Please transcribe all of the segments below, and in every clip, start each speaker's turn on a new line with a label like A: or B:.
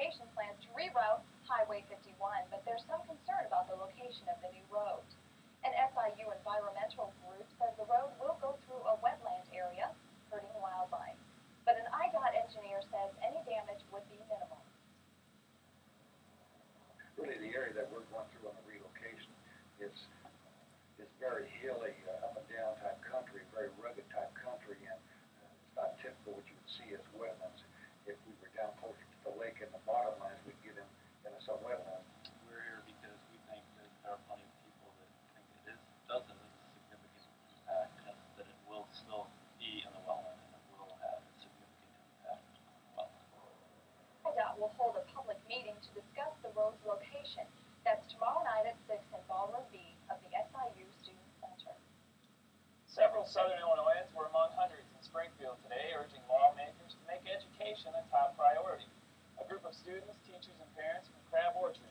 A: Transportation plans to reroute Highway 51, but there's some concern about the location of the new road. An SIU environmental group says the road will go through a wetland area, hurting wildlife. But an IDOT engineer says any damage would be minimal.
B: Really, the area that we're going through on the relocation is very hilly, up and down type country, very rugged type country, and it's not typical what you would see as wetlands. If we were down closer to the lake and the bottomlands, we'd get in some wetlands.
C: We're here because we think that there are plenty of people that think it doesn't have a significant impact, and that it will still be in the wetland, and it will have a significant impact on the wetland.
A: IDOT will hold a public meeting to discuss the road's location. That's tomorrow night at 6 in Ballroom B of the SIU Student Center.
D: Several Southern Illinoisans were among hundreds in Springfield today, urging lawmakers to make education a top priority. A group of students, teachers, and parents from Crab Orchard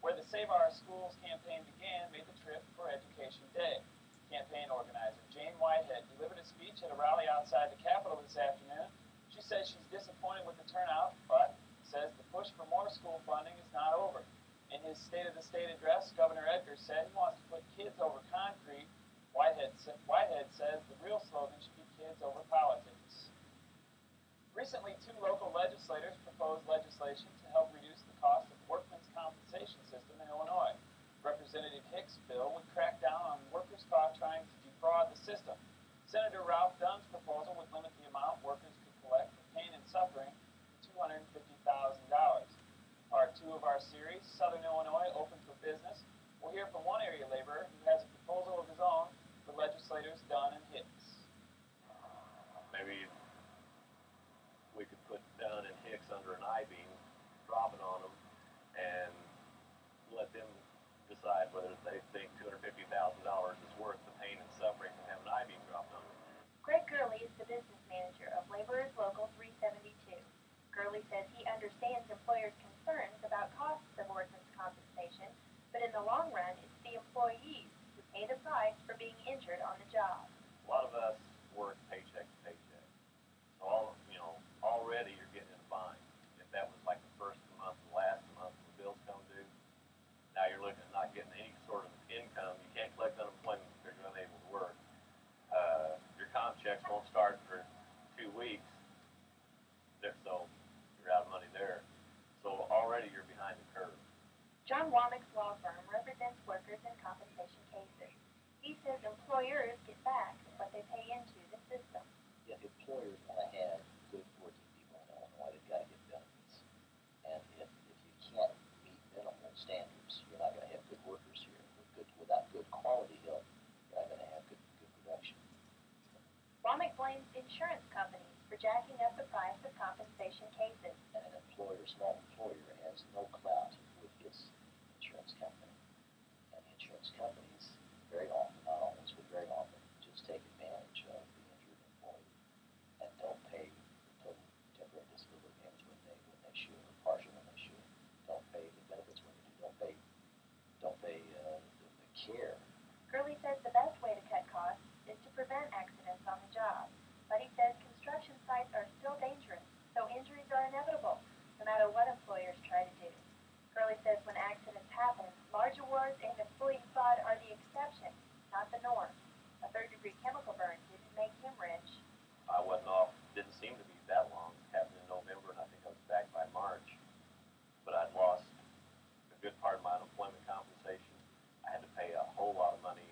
D: where the Save Our Schools campaign began, made the trip for Education Day. Campaign organizer Jane Whitehead delivered a speech at a rally outside the Capitol this afternoon. She says she's disappointed with the turnout, but says the push for more school funding is not over. In his State of the State address, Governor Edgar said he wants to put kids over concrete. Whitehead says the real slogan should be kids over politics. Recently, 2 local legislators proposed legislation to help reduce the cost of workmen's compensation system in Illinois. Representative Hicks' bill would crack down on workers caught trying to defraud the system. Senator Ralph Dunn's proposal would limit the amount workers could collect for pain and suffering to $250,000. Part 2 of our series, Southern Illinois Open for Business, we'll hear from one area laborer who has a proposal of his own for legislators Dunn and Hicks.
E: Maybe we could put Dunn and Hicks under an I-beam, drop it on them, and let them decide whether they think $250,000 is worth the pain and suffering from having an I-beam dropped on them.
A: Greg Gurley is the business manager of Laborers Local 372. Gurley says he understands employers' concerns about costs of workmen's compensation, but in the long run, it's the employees who pay the price for being injured on the job.
E: A lot of us work paycheck to paycheck. So already you're getting in a bind. If that was like the first of the month, the last of the month, when the bills come due, now you're looking at not getting any sort of income. You can't collect unemployment because you're unable to work. Your comp checks won't start for 2 weeks, so you're out of money there. So already you're behind the curve.
A: John Womack's law firm represents workers in compensation cases. He says employers get back what they pay into the system.
F: If employers want to have good working people in Illinois, they've got to get benefits. And if you can't meet minimal standards, you're not going to have good workers here. Without good quality help, you're not going to have good production.
A: Womack blames insurance companies for jacking up the price of compensation cases.
F: And an small employer, has no clout with its insurance company. And the insurance companies very often, not always, but very often, just take advantage of the injured employee and don't pay the total temporary disability payments when they should, or partial when they should. Don't pay the benefits when they do. Don't pay the care.
A: Gurley says the best way to cut costs is to prevent accidents on the job. But he says construction sites are still dangerous, so injuries are inevitable, no matter what employers try to do. Gurley says when accidents happen, large awards and employee fraud are the exception, not the norm. A third-degree chemical burn didn't make him rich.
E: I wasn't off, didn't seem to be that long. It happened in November, and I think I was back by March. But I'd lost a good part of my unemployment compensation. I had to pay a whole lot of money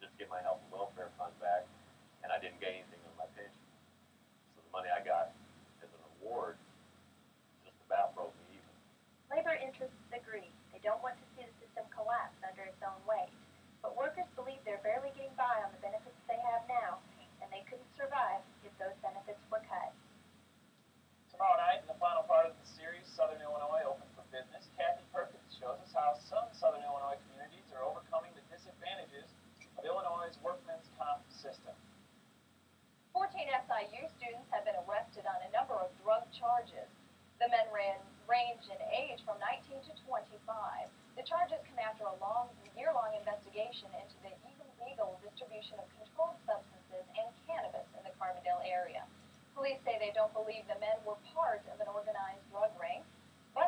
E: just to get my health and welfare fund back, and I didn't get anything on my pension. So the money I got as an award just about broke me even.
A: Labor interests agree. They don't want to see the system collapse under its own weight. But workers believe they're barely getting by on the benefits they have now, and they couldn't survive if those benefits were cut.
D: Tomorrow night, in the final part of the series, Southern Illinois Open for Business, Kathy Perkins shows us how some Southern Illinois communities are overcoming the disadvantages of Illinois' workmen's comp system.
A: 14 SIU students have been arrested on a number of drug charges. The men range in age from 19 to 25. The charges come after a year-long investigation into the illegal distribution of controlled substances and cannabis in the Carbondale area. Police say they don't believe the men were part of an organized drug ring, but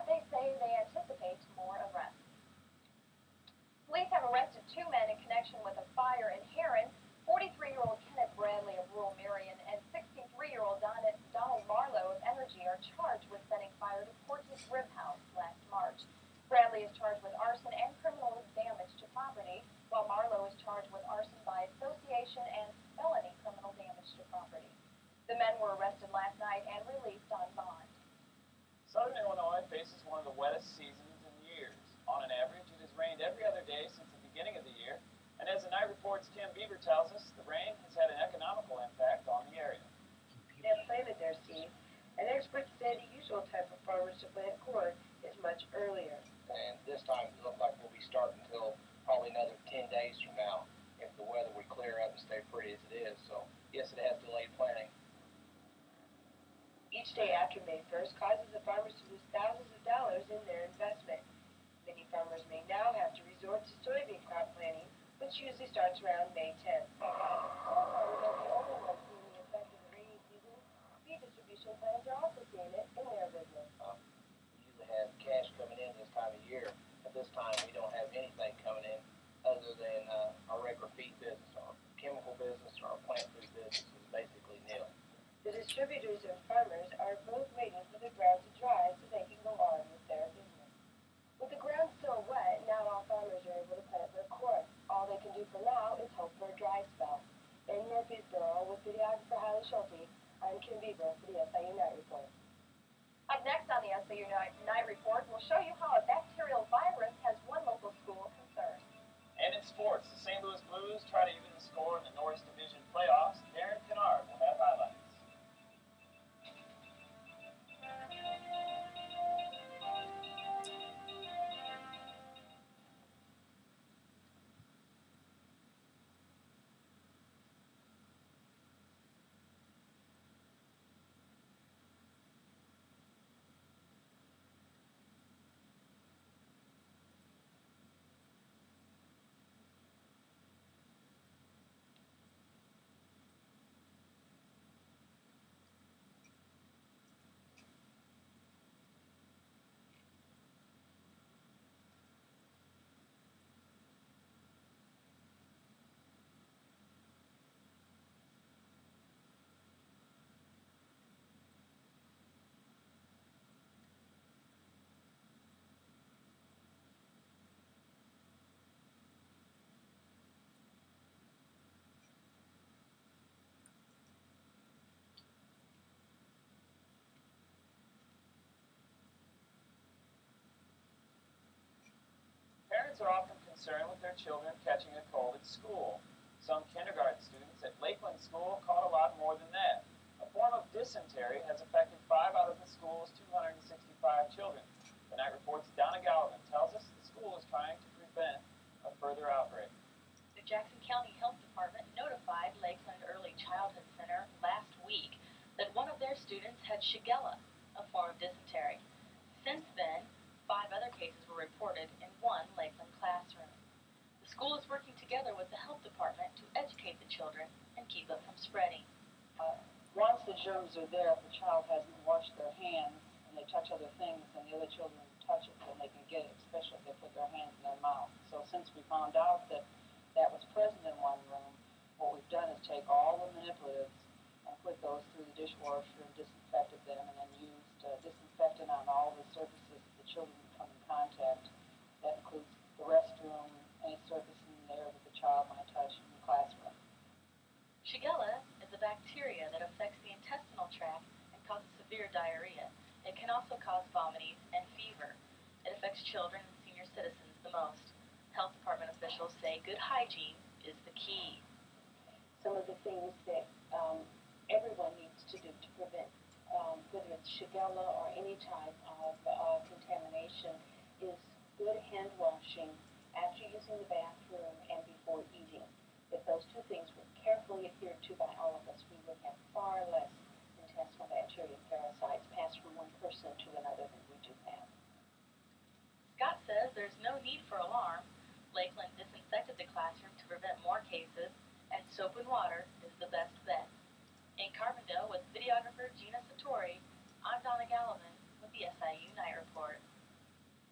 A: Riley is charged with arson and criminal damage to property, while Marlowe is charged with arson by association and felony criminal damage to property. The men were arrested last night and released on bond.
D: Southern Illinois faces one of the wettest seasons in years. On an average, it has rained every other day since the beginning of the year, and as the Night Report's Tim Beaver tells us, the rain has had an economical impact on the area.
G: They have planted their seed, and experts say the usual time for farmers to plant corn is much earlier.
H: And this time it looks like we'll be starting until probably another 10 days from now if the weather would clear up and stay pretty as it is. So yes, it has delayed planting.
G: Each day after May 1st causes the farmers to lose thousands of dollars in their investment. Many farmers may now have to resort to soybean crop planting, which usually starts around May 10th. Corn farmers are the only ones seeing the effect of the rainy season. Feed distribution plants are also seeing it in their business.
H: We usually have cash coming in this time of year. At this time, we don't have anything coming in other than our regular feed business. Our chemical business or our plant food business is basically nil.
G: The distributors and farmers are both waiting for the ground to dry so they can go on with their business. With the ground still wet, not all farmers are able to plant their corn. All they can do for now is hope for a dry spell. In Murfreesboro, with videographer Holly Schulte, I'm Kim Beaver for the SIU Night Report.
A: Up next on the SIU Night Report, we'll show you how a bacterial virus has one local school concerned.
D: And in sports, the St. Louis Blues try to even the score in the Norris Division playoffs. Darren Kennard will have highlights. Parents are often concerned with their children catching a cold at school. Some kindergarten students at Lakeland School caught a lot more than that. A form of dysentery has affected 5 out of the school's 265 children. The Night Report's Donna Gallivan tells us the school is trying to prevent a further outbreak.
I: The Jackson County Health Department notified Lakeland Early Childhood Center last week that one of their students had Shigella, a form of dysentery. Since then, 5 other cases were reported in one Lakeland classroom. The school is working together with the health department to educate the children and keep it from spreading.
J: Once the germs are there, if the child hasn't washed their hands and they touch other things and the other children touch it, then they can get it, especially if they put their hands in their mouth. So since we found out that that was present in one room, what we've done is take all the manipulatives and put those through the dishwasher and disinfected them, and then used disinfectant on all the surfaces that the children come in contact. That includes the restroom, any surface in there that the child might touch in the classroom.
I: Shigella is a bacteria that affects the intestinal tract and causes severe diarrhea. It can also cause vomiting and fever. It affects children and senior citizens the most. Health department officials say good hygiene is the key.
G: Some of the things that everyone needs to do to prevent, whether it's Shigella or any type of contamination, is good hand washing after using the bathroom and before eating. If those two things were carefully adhered to by all of us, we would have far less intestinal bacteria and parasites passed from one person to another than we do have.
I: Scott says there's no need for alarm. Lakeland disinfected the classroom to prevent more cases, and soap and water is the best bet. In Carbondale with videographer Gina Satori, I'm Donna Gallivan with the SIU Night Report.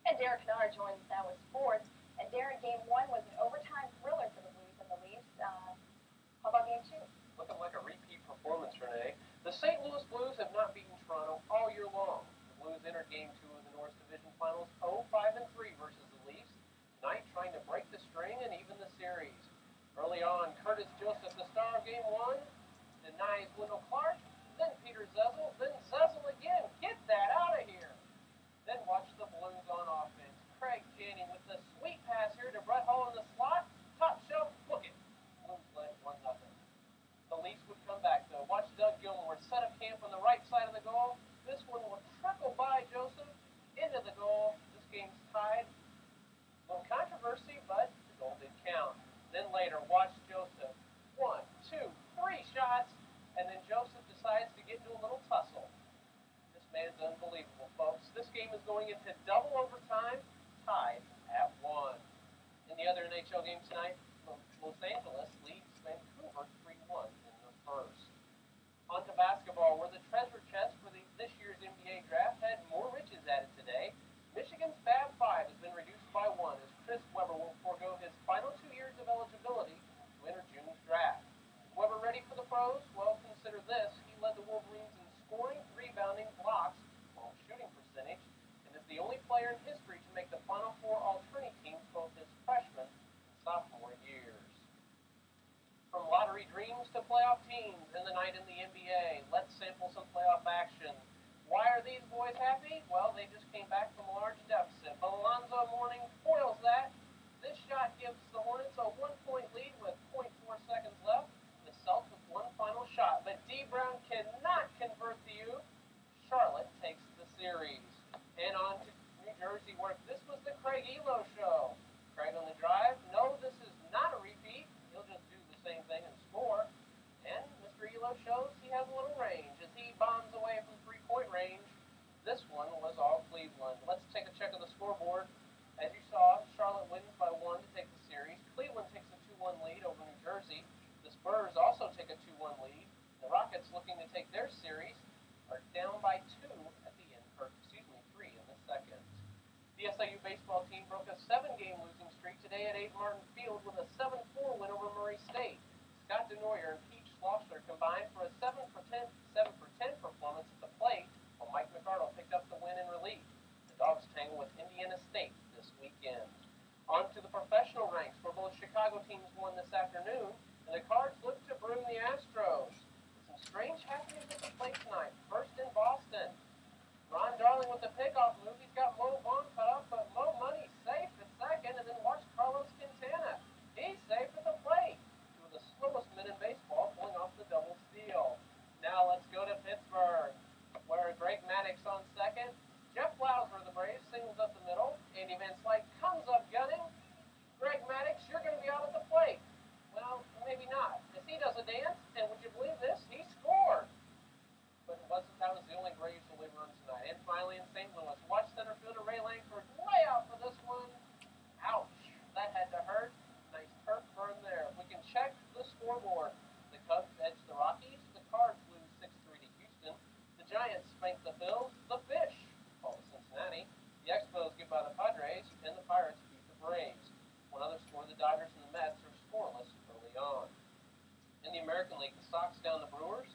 A: And Darren Kennard joins us now with sports. And Darren, Game 1 was an overtime thriller for the Blues and the Leafs. How about Game 2?
K: Looking like a repeat performance, Renee. The St. Louis Blues have not beaten Toronto all year long. The Blues entered Game 2 of the North Division Finals 0-5-3 versus the Leafs. Tonight, trying to break the string and even the series. Early on, Curtis Joseph, the star of Game 1, denies Wendell Clark, then Peter Zezel, then Zezel again. Get that out of here! Then watch the Blues on offense. Craig Janney with the sweet pass here to Brett Hull in the slot. Top shelf, book it. Blues led 1-0. The Leafs would come back though. Watch Doug Gilmore set up camp on the right side of the goal. This one will trickle by Joseph into the goal. This game's tied. No controversy, but the goal did count. Then later, watch Joseph. 1, 2, 3 shots, and then Joseph decides to get into a little tussle. This man's unbelievable, folks. This game is going into double overtime, tied at 1. In the other NHL game tonight, Los Angeles leads Vancouver 3-1 in the first. On to basketball, where the treasure chest for this year's NBA draft had more riches added today. Michigan's Fab 5 has been reduced by 1 as Chris Webber will forego his final 2 years of eligibility to enter June's draft. Is Webber ready for the pros? Well, consider this. He led the Wolverines in scoring, rebounding, blocks, while shooting percentage, and is the only player in history to make the Final Four all-tourney teams both his freshman and sophomore years. From lottery dreams to playoff teams in the night in the NBA, let's sample some playoff action. Why are these boys happy? Well, they just came back from a large deficit. But Alonzo Mourning foils that. This shot gives the Hornets a 1-point lead with 0.4 seconds left. The Celtics with one final shot. But D. Brown cannot convert the U. Charlotte takes the series. And on to New Jersey, where this was the Craig Elo show. Craig on the drive. No, this is not a repeat. He'll just do the same thing and score. And Mr. Elo shows he has a little range as he bombs away from three-point range. This one was all Cleveland. Let's take a check of the scoreboard. As you saw, Charlotte wins by 1 to take the series. Cleveland takes a 2-1 lead over New Jersey. The Spurs also take a 2-1 lead. The Rockets, looking to take their series, are down by 2 at the end, 3 in the second. The SIU baseball team broke a 7-game losing streak today at Abe Martin Field with a 7-4 win over Murray State. Scott DeNoyer and Pete Schlossler combined for a 7 for 10 performance at the plate, while Mike McArdle picked up the win in relief. The Dogs tangle with Indiana State this weekend. On to the professional ranks, where both Chicago teams won this afternoon, and the Cards look to broom the Astros. Some strange happenings at the plate tonight. First in Boston, Ron Darling with the pickoff move. He's got Mo Vaughn cut off, but Mo Money safe at second, and then watch Carlos Quintana. He's safe at the plate. Two of the slowest men in baseball pulling off the double steal. Now let's go to Pittsburgh, where Greg Maddux on second. Jeff Lauser of the Braves singles up the middle. Andy Van Slyke comes up gunning. Greg Maddux, you're going to be out at the plate. Well, maybe not, as he does a dance, and would you believe this? He scored. But that was the only Braves to leave run tonight. And finally in St. Louis, watch center fielder Ray Langford way out for this one. Ouch, that had to hurt. Nice turf burn there. We can check the scoreboard. The Cubs edge the Rockies. The Cards lose 6-3 to Houston. The Giants spank the Phils. The Fish fall to Cincinnati. The Expos get by the Padres, and the Pirates beat the Braves. One other score, the Dodgers and the Mets are scoreless early on. In the American League, the Sox down the Brewers.